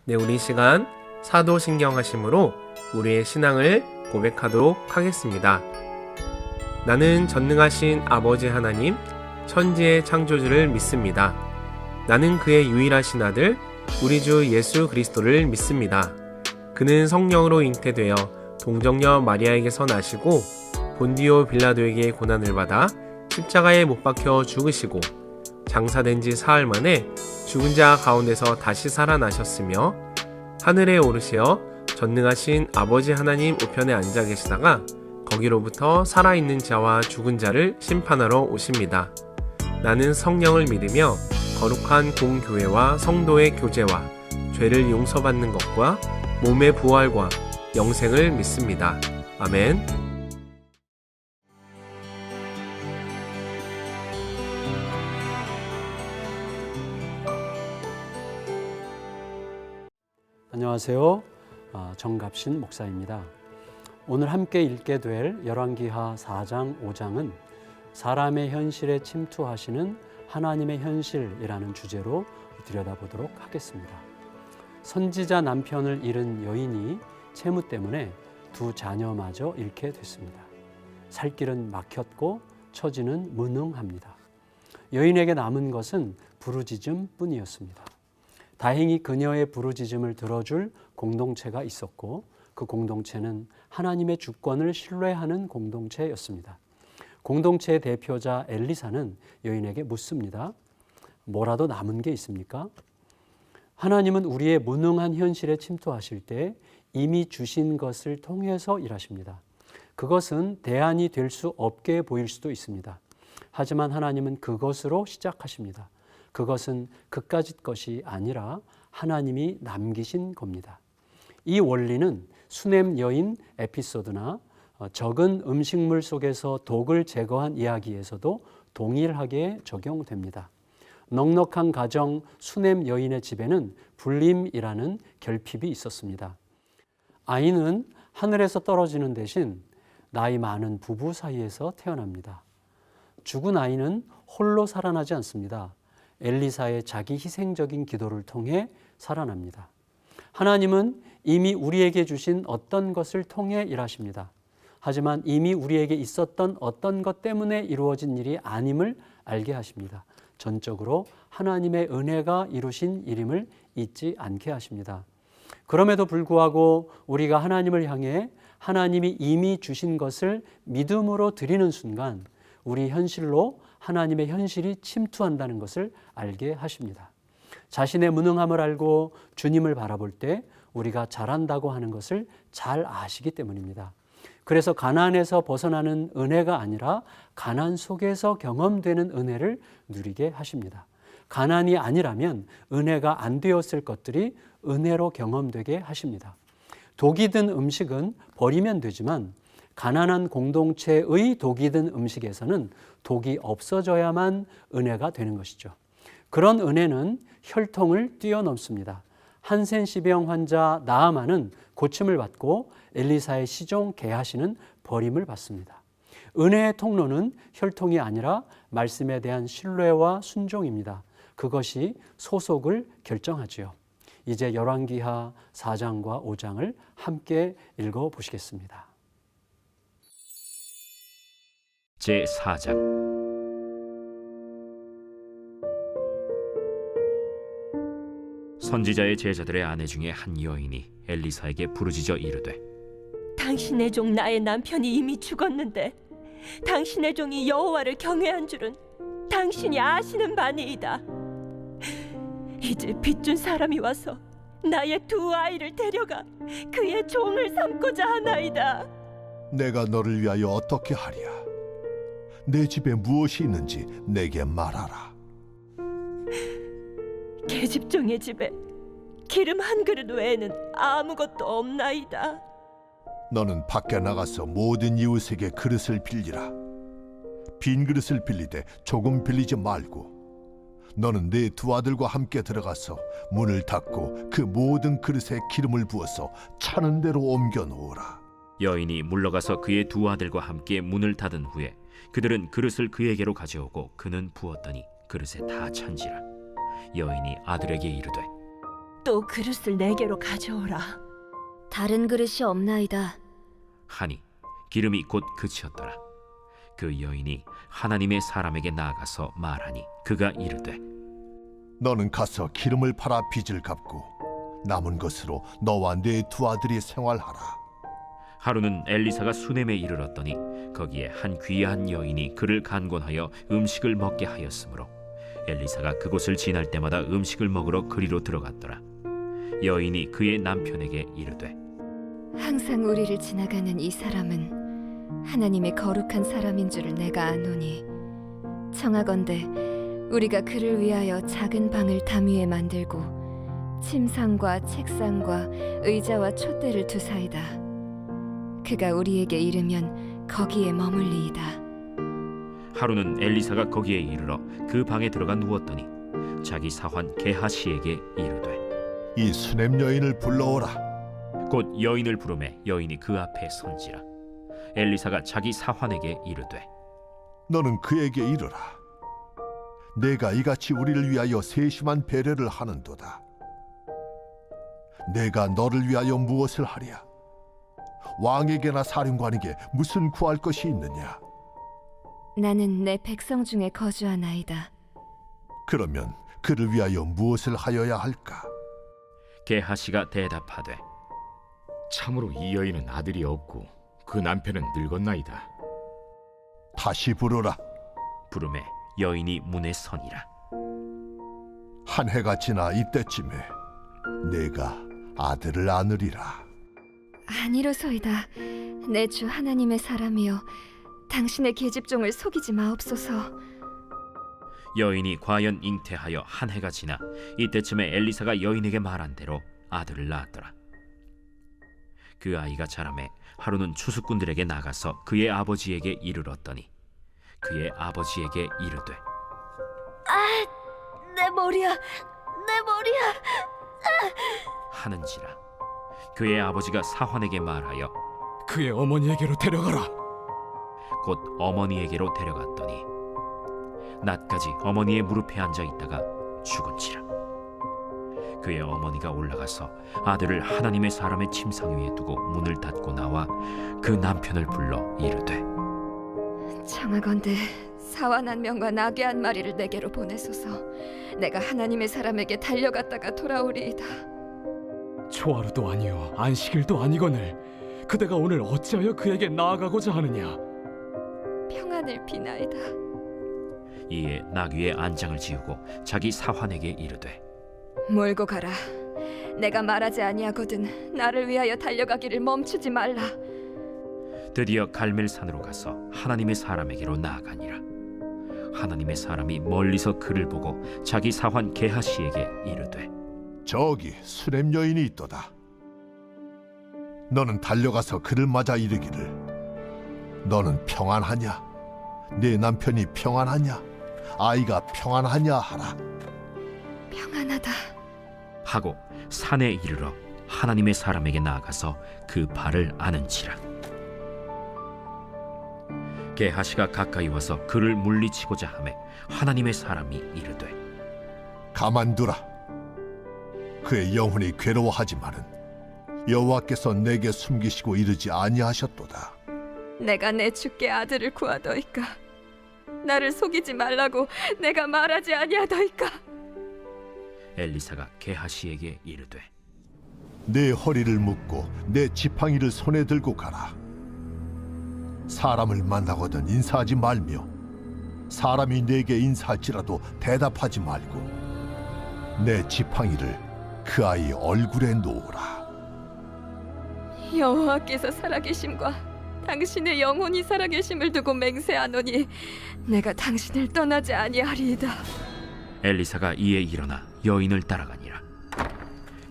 네, 우리 시간 사도신경하심으로 우리의 신앙을 고백하도록 하겠습니다. 나는 전능하신 아버지 하나님, 천지의 창조주를 믿습니다. 나는 그의 유일하신 아들, 우리 주 예수 그리스도를 믿습니다. 그는 성령으로 잉태되어 동정녀 마리아에게서 나시고 본디오 빌라도에게 고난을 받아 십자가에 못 박혀 죽으시고 장사된 지 사흘 만에 죽은 자 가운데서 다시 살아나셨으며 하늘에 오르시어 전능하신 아버지 하나님 우편에 앉아 계시다가 거기로부터 살아있는 자와 죽은 자를 심판하러 오십니다. 나는 성령을 믿으며 거룩한 공교회와 성도의 교제와 죄를 용서받는 것과 몸의 부활과 영생을 믿습니다. 아멘. 안녕하세요. 정갑신 목사입니다. 오늘 함께 읽게 될 열왕기하 4장 5장은 사람의 현실에 침투하시는 하나님의 현실이라는 주제로 들여다보도록 하겠습니다. 선지자 남편을 잃은 여인이 채무 때문에 두 자녀마저 잃게 됐습니다. 살 길은 막혔고 처지는 무능합니다. 여인에게 남은 것은 부르짖음 뿐이었습니다. 다행히 그녀의 부르짖음을 들어줄 공동체가 있었고 그 공동체는 하나님의 주권을 신뢰하는 공동체였습니다. 공동체의 대표자 엘리사는 여인에게 묻습니다. 뭐라도 남은 게 있습니까? 하나님은 우리의 무능한 현실에 침투하실 때 이미 주신 것을 통해서 일하십니다. 그것은 대안이 될 수 없게 보일 수도 있습니다. 하지만 하나님은 그것으로 시작하십니다. 그것은 그까짓 것이 아니라 하나님이 남기신 겁니다. 이 원리는 수넴 여인 에피소드나 적은 음식물 속에서 독을 제거한 이야기에서도 동일하게 적용됩니다. 넉넉한 가정 수넴 여인의 집에는 불림이라는 결핍이 있었습니다. 아이는 하늘에서 떨어지는 대신 나이 많은 부부 사이에서 태어납니다. 죽은 아이는 홀로 살아나지 않습니다. 엘리사의 자기 희생적인 기도를 통해 살아납니다. 하나님은 이미 우리에게 주신 어떤 것을 통해 일하십니다. 하지만 이미 우리에게 있었던 어떤 것 때문에 이루어진 일이 아님을 알게 하십니다. 전적으로 하나님의 은혜가 이루신 일임을 잊지 않게 하십니다. 그럼에도 불구하고 우리가 하나님을 향해 하나님이 이미 주신 것을 믿음으로 드리는 순간 우리 현실로 하나님의 현실이 침투한다는 것을 알게 하십니다. 자신의 무능함을 알고 주님을 바라볼 때 우리가 잘한다고 하는 것을 잘 아시기 때문입니다. 그래서 가난에서 벗어나는 은혜가 아니라 가난 속에서 경험되는 은혜를 누리게 하십니다. 가난이 아니라면 은혜가 안 되었을 것들이 은혜로 경험되게 하십니다. 독이 든 음식은 버리면 되지만 가난한 공동체의 독이 든 음식에서는 독이 없어져야만 은혜가 되는 것이죠. 그런 은혜는 혈통을 뛰어넘습니다. 한센시병 환자 나아만은 고침을 받고 엘리사의 시종 게하시는 버림을 받습니다. 은혜의 통로는 혈통이 아니라 말씀에 대한 신뢰와 순종입니다. 그것이 소속을 결정하지요. 이제 열왕기하 4장과 5장을 함께 읽어보시겠습니다. 제4장 선지자의 제자들의 아내 중에 한 여인이 엘리사에게 부르짖어 이르되 당신의 종 나의 남편이 이미 죽었는데 당신의 종이 여호와를 경외한 줄은 당신이 아시는 바니이다. 이제 빚준 사람이 와서 나의 두 아이를 데려가 그의 종을 삼고자 하나이다. 내가 너를 위하여 어떻게 하랴? 내 집에 무엇이 있는지 내게 말하라. 계집종의 집에 기름 한 그릇 외에는 아무것도 없나이다. 너는 밖에 나가서 모든 이웃에게 그릇을 빌리라. 빈 그릇을 빌리되 조금 빌리지 말고 너는 네 두 아들과 함께 들어가서 문을 닫고 그 모든 그릇에 기름을 부어서 차는 대로 옮겨 놓으라. 여인이 물러가서 그의 두 아들과 함께 문을 닫은 후에 그들은 그릇을 그에게로 가져오고 그는 부었더니 그릇에 다 찬지라. 여인이 아들에게 이르되 또 그릇을 내게로 가져오라. 다른 그릇이 없나이다. 하니 기름이 곧 그치었더라. 그 여인이 하나님의 사람에게 나아가서 말하니 그가 이르되 너는 가서 기름을 팔아 빚을 갚고 남은 것으로 너와 네 두 아들이 생활하라. 하루는 엘리사가 수넴에 이르렀더니 거기에 한 귀한 여인이 그를 간곤하여 음식을 먹게 하였으므로 엘리사가 그곳을 지날 때마다 음식을 먹으러 그리로 들어갔더라. 여인이 그의 남편에게 이르되 항상 우리를 지나가는 이 사람은 하나님의 거룩한 사람인 줄을 내가 아노니 청하건대 우리가 그를 위하여 작은 방을 담 위에 만들고 침상과 책상과 의자와 촛대를 두사이다. 그가 우리에게 이르면 거기에 머물리이다. 하루는 엘리사가 거기에 이르러 그 방에 들어가 누웠더니 자기 사환 게하시에게 이르되 이 수넴 여인을 불러오라. 곧 여인을 부르매 여인이 그 앞에 선지라. 엘리사가 자기 사환에게 이르되 너는 그에게 이르라. 내가 이같이 우리를 위하여 세심한 배려를 하는도다. 내가 너를 위하여 무엇을 하랴? 왕에게나 사령관에게 무슨 구할 것이 있느냐? 나는 내 백성 중에 거주하나이다. 그러면 그를 위하여 무엇을 하여야 할까? 게하시가 대답하되 참으로 이 여인은 아들이 없고 그 남편은 늙었나이다. 다시 부르라. 부르매 여인이 문에 서니라. 한 해가 지나 이때쯤에 내가 아들을 안으리라. 아니로소이다. 내 주 하나님의 사람이여, 당신의 계집종을 속이지 마옵소서. 여인이 과연 잉태하여 한 해가 지나 이때쯤에 엘리사가 여인에게 말한 대로 아들을 낳았더라. 그 아이가 자라매 하루는 추수꾼들에게 나가서 그의 아버지에게 이르렀더니 그의 아버지에게 이르되 내 머리야, 내 머리야. 하는지라. 그의 아버지가 사환에게 말하여 그의 어머니에게로 데려가라. 곧 어머니에게로 데려갔더니 낮까지 어머니의 무릎에 앉아 있다가 죽은지라. 그의 어머니가 올라가서 아들을 하나님의 사람의 침상 위에 두고 문을 닫고 나와 그 남편을 불러 이르되 청하건대 사완 한 명과 나귀 한 마리를 내게로 보내소서. 내가 하나님의 사람에게 달려갔다가 돌아오리이다. 초하루도 아니요 안식일도 아니거늘 그대가 오늘 어찌하여 그에게 나아가고자 하느냐? 평안을 비나이다. 이에 나귀의 안장을 지우고 자기 사환에게 이르되 몰고 가라. 내가 말하지 아니하거든 나를 위하여 달려가기를 멈추지 말라. 드디어 갈멜산으로 가서 하나님의 사람에게로 나아가니라. 하나님의 사람이 멀리서 그를 보고 자기 사환 게하시에게 이르되 저기 수렘 여인이 있도다. 너는 달려가서 그를 맞아 이르기를 너는 평안하냐? 네 남편이 평안하냐? 아이가 평안하냐 하라. 평안하다. 하고 산에 이르러 하나님의 사람에게 나아가서 그 발을 아는지라. 게하시가 가까이 와서 그를 물리치고자 하매 하나님의 사람이 이르되 가만두라. 그의 영혼이 괴로워하지만은 여호와께서 내게 숨기시고 이르지 아니하셨도다. 내가 내 주께 아들을 구하더이까. 나를 속이지 말라고 내가 말하지 아니하더이까. 엘리사가 게하시에게 이르되 내 허리를 묶고 내 지팡이를 손에 들고 가라. 사람을 만나거든 인사하지 말며 사람이 내게 인사할지라도 대답하지 말고 내 지팡이를 그 아이 얼굴에 놓으라. 여호와께서 살아계심과 당신의 영혼이 살아계심을 두고 맹세하노니 내가 당신을 떠나지 아니하리이다. 엘리사가 이에 일어나 여인을 따라가니라.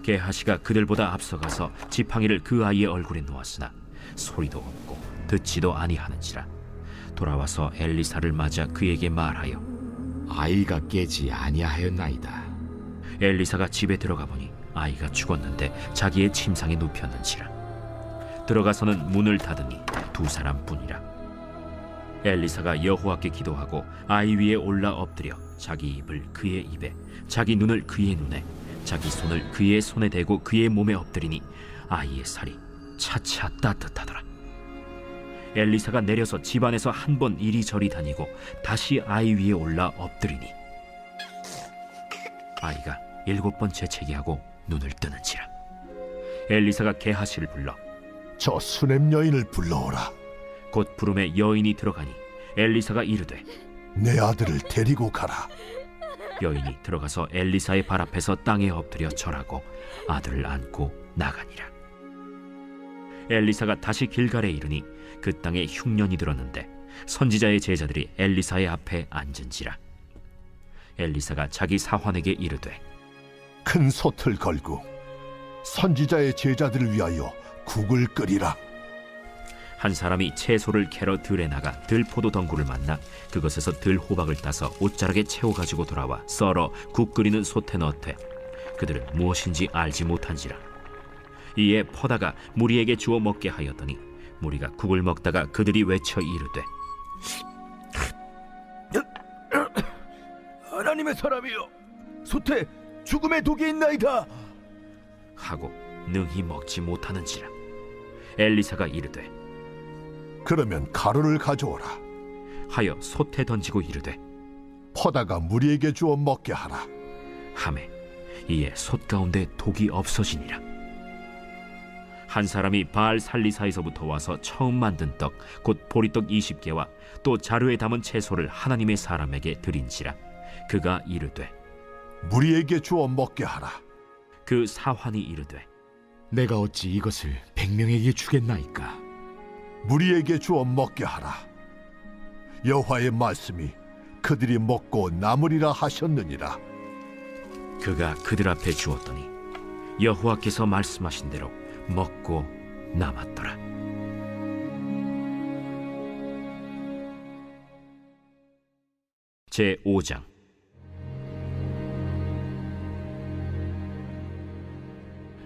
게하시가 그들보다 앞서가서 지팡이를 그 아이의 얼굴에 놓았으나 소리도 없고 듣지도 아니하는지라. 돌아와서 엘리사를 맞아 그에게 말하여 아이가 깨지 아니하였나이다. 엘리사가 집에 들어가 보니 아이가 죽었는데 자기의 침상에 눕혔는지라. 들어가서는 문을 닫으니 두 사람뿐이라. 엘리사가 여호와께 기도하고 아이 위에 올라 엎드려 자기 입을 그의 입에 자기 눈을 그의 눈에 자기 손을 그의 손에 대고 그의 몸에 엎드리니 아이의 살이 차차 따뜻하더라. 엘리사가 내려서 집안에서 한 번 이리저리 다니고 다시 아이 위에 올라 엎드리니 아이가 7번 재채기하고 눈을 뜨는지라. 엘리사가 게하시를 불러 저 수냄 여인을 불러오라. 곧 부름에 여인이 들어가니 엘리사가 이르되 내 아들을 데리고 가라. 여인이 들어가서 엘리사의 발 앞에서 땅에 엎드려 절하고 아들을 안고 나가니라. 엘리사가 다시 길갈에 이르니 그 땅에 흉년이 들었는데 선지자의 제자들이 엘리사의 앞에 앉은지라. 엘리사가 자기 사환에게 이르되 큰 솥을 걸고 선지자의 제자들을 위하여 국을 끓이라. 한 사람이 채소를 캐러 들에 나가 들포도 덩굴을 만나 그것에서 들호박을 따서 옷자락에 채워 가지고 돌아와 썰어 국 끓이는 솥에 넣되 그들은 무엇인지 알지 못한지라. 이에 퍼다가 무리에게 주어 먹게 하였더니 무리가 국을 먹다가 그들이 외쳐 이르되 하나님의 사람이여, 솥에 죽음의 독이 있나이다 하고 능히 먹지 못하는지라. 엘리사가 이르되 그러면 가루를 가져오라. 하여 솥에 던지고 이르되 퍼다가 무리에게 주어 먹게 하라. 하매 이에 솥 가운데 독이 없어지니라. 한 사람이 바알 살리사에서부터 와서 처음 만든 떡 곧 보리떡 20개와 또 자루에 담은 채소를 하나님의 사람에게 드린지라. 그가 이르되 무리에게 주어 먹게 하라. 그 사환이 이르되 내가 어찌 이것을 100명에게 주겠나이까? 무리에게 주어 먹게 하라. 여호와의 말씀이 그들이 먹고 남으리라 하셨느니라. 그가 그들 앞에 주었더니 여호와께서 말씀하신 대로 먹고 남았더라. 제 5장.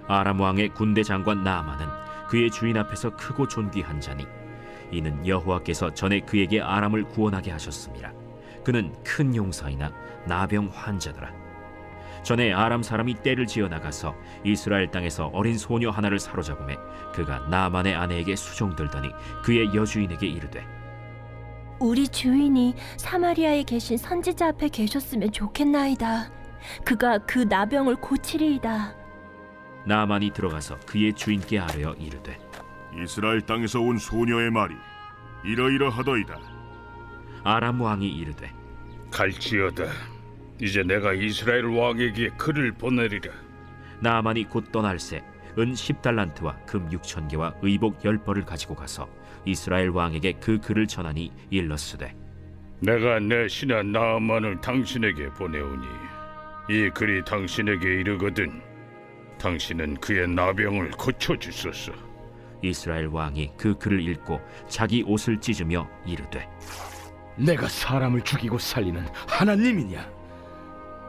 아람 왕의 군대 장관 나아만은 그의 주인 앞에서 크고 존귀한 자니 이는 여호와께서 전에 그에게 아람을 구원하게 하셨습니다. 그는 큰 용사이나 나병 환자더라. 전에 아람 사람이 떼를 지어 나가서 이스라엘 땅에서 어린 소녀 하나를 사로잡음에 그가 나아만의 아내에게 수종들더니 그의 여주인에게 이르되 우리 주인이 사마리아에 계신 선지자 앞에 계셨으면 좋겠나이다. 그가 그 나병을 고치리이다. 나아만이 들어가서 그의 주인께 아뢰어 이르되 이스라엘 땅에서 온 소녀의 말이 이러이러하더이다. 아람 왕이 이르되 갈지어다. 이제 내가 이스라엘 왕에게 글을 보내리라. 나아만이 곧 떠날새 은 10달란트와 금 6,000개와 의복 10벌을 가지고 가서 이스라엘 왕에게 그 글을 전하니 일렀으되 내가 내 신하 나아만을 당신에게 보내오니 이 글이 당신에게 이르거든 당신은 그의 나병을 고쳐주소서. 이스라엘 왕이 그 글을 읽고 자기 옷을 찢으며 이르되 내가 사람을 죽이고 살리는 하나님이냐?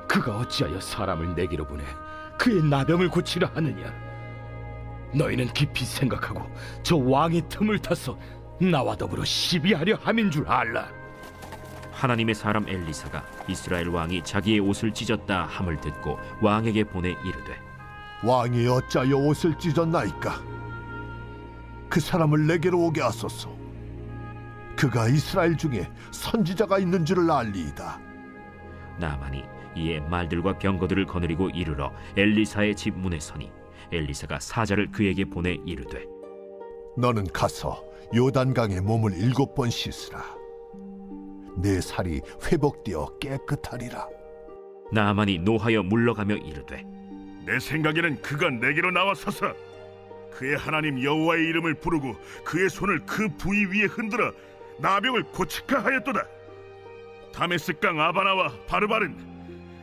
그가 어찌하여 사람을 내게로 보내 그의 나병을 고치려 하느냐? 너희는 깊이 생각하고 저 왕의 틈을 타서 나와 더불어 시비하려 함인 줄 알라. 하나님의 사람 엘리사가 이스라엘 왕이 자기의 옷을 찢었다 함을 듣고 왕에게 보내 이르되 왕이 어찌하여 옷을 찢었나이까? 그 사람을 내게로 오게 하소서. 그가 이스라엘 중에 선지자가 있는 줄을 알리이다. 나아만이 이에 말들과 병거들을 거느리고 이르러 엘리사의 집 문에 서니 엘리사가 사자를 그에게 보내 이르되 너는 가서 요단강에 몸을 7번 씻으라. 내 살이 회복되어 깨끗하리라. 나아만이 노하여 물러가며 이르되 내 생각에는 그가 내게로 나와서서 그의 하나님 여호와의 이름을 부르고 그의 손을 그 부위 위에 흔들어 나병을 고치카 하였도다. 다메스강 아바나와 바르발은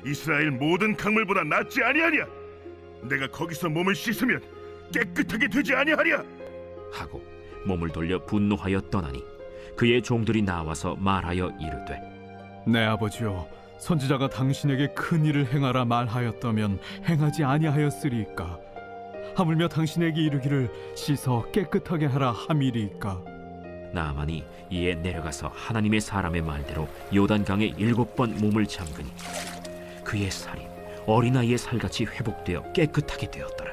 이스라엘 모든 강물보다 낫지 아니하냐? 내가 거기서 몸을 씻으면 깨끗하게 되지 아니하랴? 하고 몸을 돌려 분노하여 떠나니 그의 종들이 나와서 말하여 이르되 내 아버지여, 선지자가 당신에게 큰 일을 행하라 말하였다면 행하지 아니하였으리이까? 하물며 당신에게 이르기를 씻어 깨끗하게 하라 함이리이까? 나아만이 이에 내려가서 하나님의 사람의 말대로 요단강에 7번 몸을 잠그니 그의 살이 어린아이의 살같이 회복되어 깨끗하게 되었더라.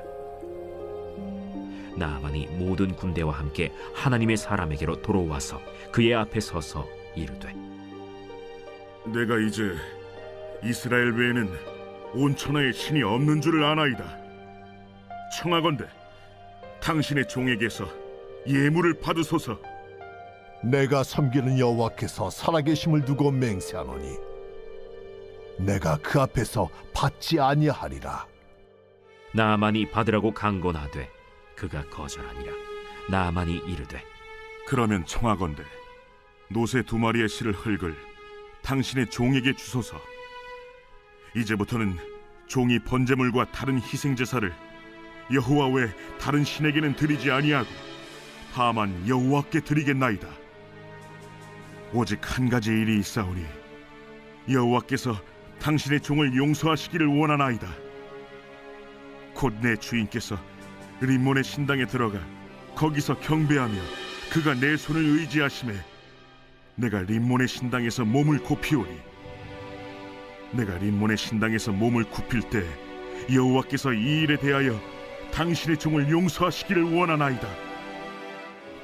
나아만이 모든 군대와 함께 하나님의 사람에게로 돌아와서 그의 앞에 서서 이르되, 내가 이제 이스라엘 외에는 온 천하에 신이 없는 줄을 아나이다. 청하건대 당신의 종에게서 예물을 받으소서. 내가 섬기는 여호와께서 살아계심을 두고 맹세하노니 내가 그 앞에서 받지 아니하리라. 나아만이 받으라고 강권하되 그가 거절하니라. 나아만이 이르되, 그러면 청하건대 노새 2마리의 실을 흙을 당신의 종에게 주소서. 이제부터는 종이 번제물과 다른 희생제사를 여호와 외 다른 신에게는 드리지 아니하고 다만 여호와께 드리겠나이다. 오직 한 가지 일이 있사오니 여호와께서 당신의 종을 용서하시기를 원하나이다. 곧 내 주인께서 림몬의 신당에 들어가 거기서 경배하며 그가 내 손을 의지하심에 내가 림몬의 신당에서 몸을 굽히오니 내가 림몬의 신당에서 몸을 굽힐 때 여호와께서 이 일에 대하여 당신의 종을 용서하시기를 원하나이다.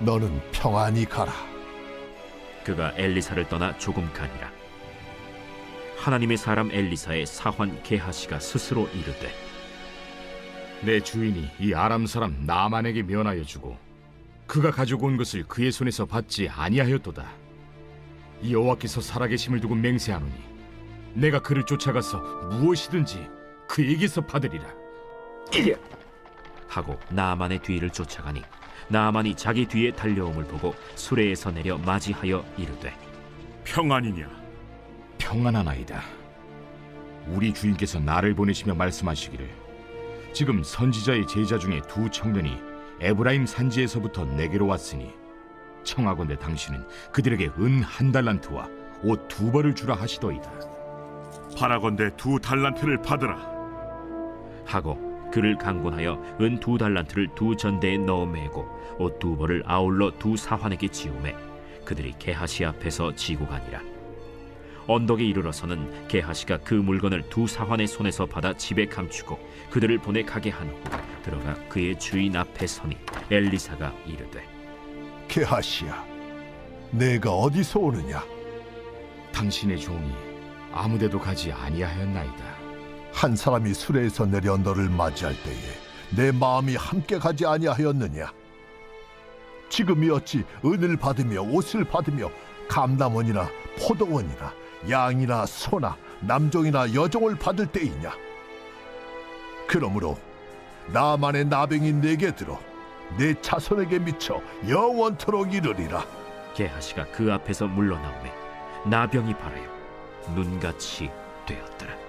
너는 평안히 가라. 그가 엘리사를 떠나 조금 가니라. 하나님의 사람 엘리사의 사환 게하시가 스스로 이르되, 내 주인이 이 아람 사람 나만에게 면하여 주고 그가 가지고 온 것을 그의 손에서 받지 아니하였도다. 이 여호와께서 살아계심을 두고 맹세하노니 내가 그를 쫓아가서 무엇이든지 그에게서 받으리라. 하고 나아만의 뒤를 쫓아가니 나아만이 자기 뒤에 달려옴을 보고 수레에서 내려 맞이하여 이르되, 평안이냐? 평안하나이다. 우리 주인께서 나를 보내시며 말씀하시기를, 지금 선지자의 제자 중에 2 청년이 에브라임 산지에서부터 내게로 왔으니 청하건대 당신은 그들에게 은 1달란트와 옷 2벌을 주라 하시더이다. 바라건대 2달란트를 받으라. 하고 그를 강권하여 은 2달란트를 2 전대에 넣어 매고 옷 2벌을 아울러 2 사환에게 지우매 그들이 게하시 앞에서 지고 가니라. 언덕에 이르러서는 게하시가 그 물건을 2 사환의 손에서 받아 집에 감추고 그들을 보내 가게 한 후 들어가 그의 주인 앞에 서니 엘리사가 이르되, 게하시야, 내가 어디서 오느냐? 당신의 종이 아무데도 가지 아니하였나이다. 한 사람이 수레에서 내려 너를 맞이할 때에 내 마음이 함께 가지 아니하였느냐? 지금이 어찌 은을 받으며 옷을 받으며 감남원이나 포도원이나 양이나 소나 남종이나 여종을 받을 때이냐? 그러므로 나만의 나병이 내게 들어 내 자손에게 미쳐 영원토록 이르리라. 게하시가 그 앞에서 물러나오매 나병이 발하여 눈같이 되었더라.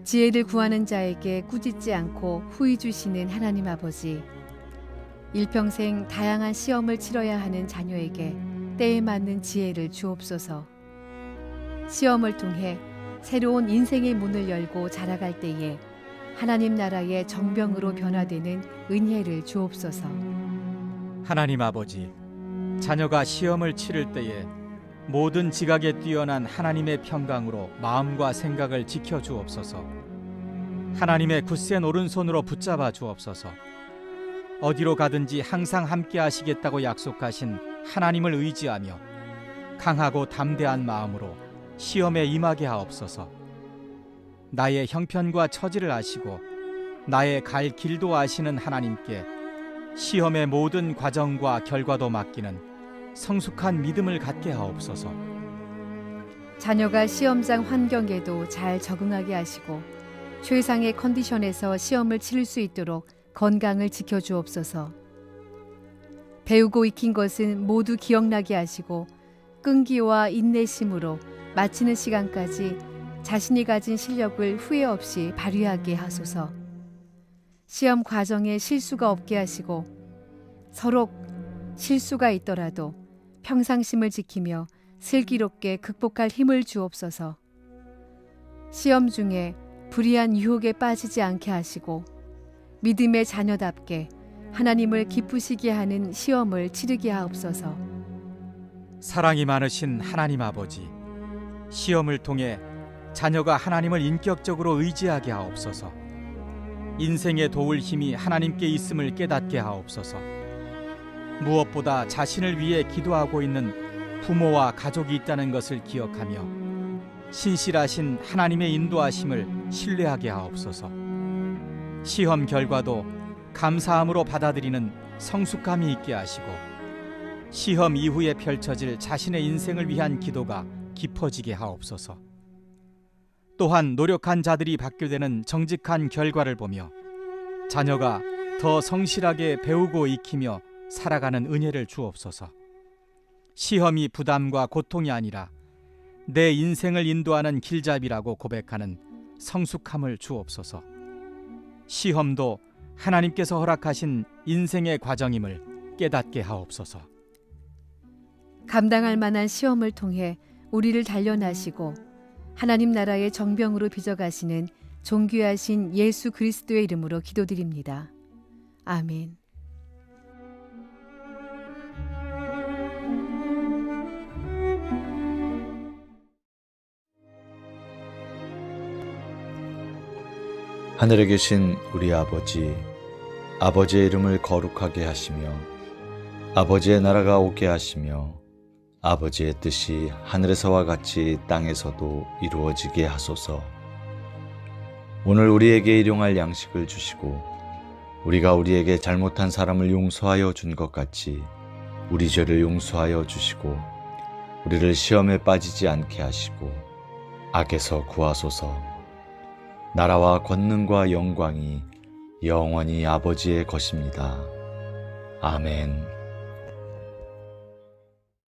지혜를 구하는 자에게 꾸짖지 않고 후히 주시는 하나님 아버지, 일평생 다양한 시험을 치러야 하는 자녀에게 때에 맞는 지혜를 주옵소서. 시험을 통해 새로운 인생의 문을 열고 자라갈 때에 하나님 나라의 정병으로 변화되는 은혜를 주옵소서. 하나님 아버지, 자녀가 시험을 치를 때에 모든 지각에 뛰어난 하나님의 평강으로 마음과 생각을 지켜 주옵소서. 하나님의 굳센 오른손으로 붙잡아 주옵소서. 어디로 가든지 항상 함께 하시겠다고 약속하신 하나님을 의지하며 강하고 담대한 마음으로 시험에 임하게 하옵소서. 나의 형편과 처지를 아시고 나의 갈 길도 아시는 하나님께 시험의 모든 과정과 결과도 맡기는 성숙한 믿음을 갖게 하옵소서. 자녀가 시험장 환경에도 잘 적응하게 하시고 최상의 컨디션에서 시험을 치를 수 있도록 건강을 지켜주옵소서. 배우고 익힌 것은 모두 기억나게 하시고 끈기와 인내심으로 마치는 시간까지 자신이 가진 실력을 후회 없이 발휘하게 하소서. 시험 과정에 실수가 없게 하시고 서로 실수가 있더라도 평상심을 지키며 슬기롭게 극복할 힘을 주옵소서. 시험 중에 불의한 유혹에 빠지지 않게 하시고 믿음의 자녀답게 하나님을 기쁘시게 하는 시험을 치르게 하옵소서. 사랑이 많으신 하나님 아버지, 시험을 통해 자녀가 하나님을 인격적으로 의지하게 하옵소서. 인생에 도울 힘이 하나님께 있음을 깨닫게 하옵소서. 무엇보다 자신을 위해 기도하고 있는 부모와 가족이 있다는 것을 기억하며 신실하신 하나님의 인도하심을 신뢰하게 하옵소서. 시험 결과도 감사함으로 받아들이는 성숙함이 있게 하시고 시험 이후에 펼쳐질 자신의 인생을 위한 기도가 깊어지게 하옵소서. 또한 노력한 자들이 받게 되는 정직한 결과를 보며 자녀가 더 성실하게 배우고 익히며 살아가는 은혜를 주옵소서. 시험이 부담과 고통이 아니라 내 인생을 인도하는 길잡이라고 고백하는 성숙함을 주옵소서. 시험도 하나님께서 허락하신 인생의 과정임을 깨닫게 하옵소서. 감당할 만한 시험을 통해 우리를 단련하시고 하나님 나라의 정병으로 빚어가시는 존귀하신 예수 그리스도의 이름으로 기도드립니다. 아멘. 하늘에 계신 우리 아버지, 아버지의 이름을 거룩하게 하시며 아버지의 나라가 오게 하시며 아버지의 뜻이 하늘에서와 같이 땅에서도 이루어지게 하소서. 오늘 우리에게 일용할 양식을 주시고 우리가 우리에게 잘못한 사람을 용서하여 준 것 같이 우리 죄를 용서하여 주시고 우리를 시험에 빠지지 않게 하시고 악에서 구하소서. 나라와 권능과 영광이 영원히 아버지의 것입니다. 아멘.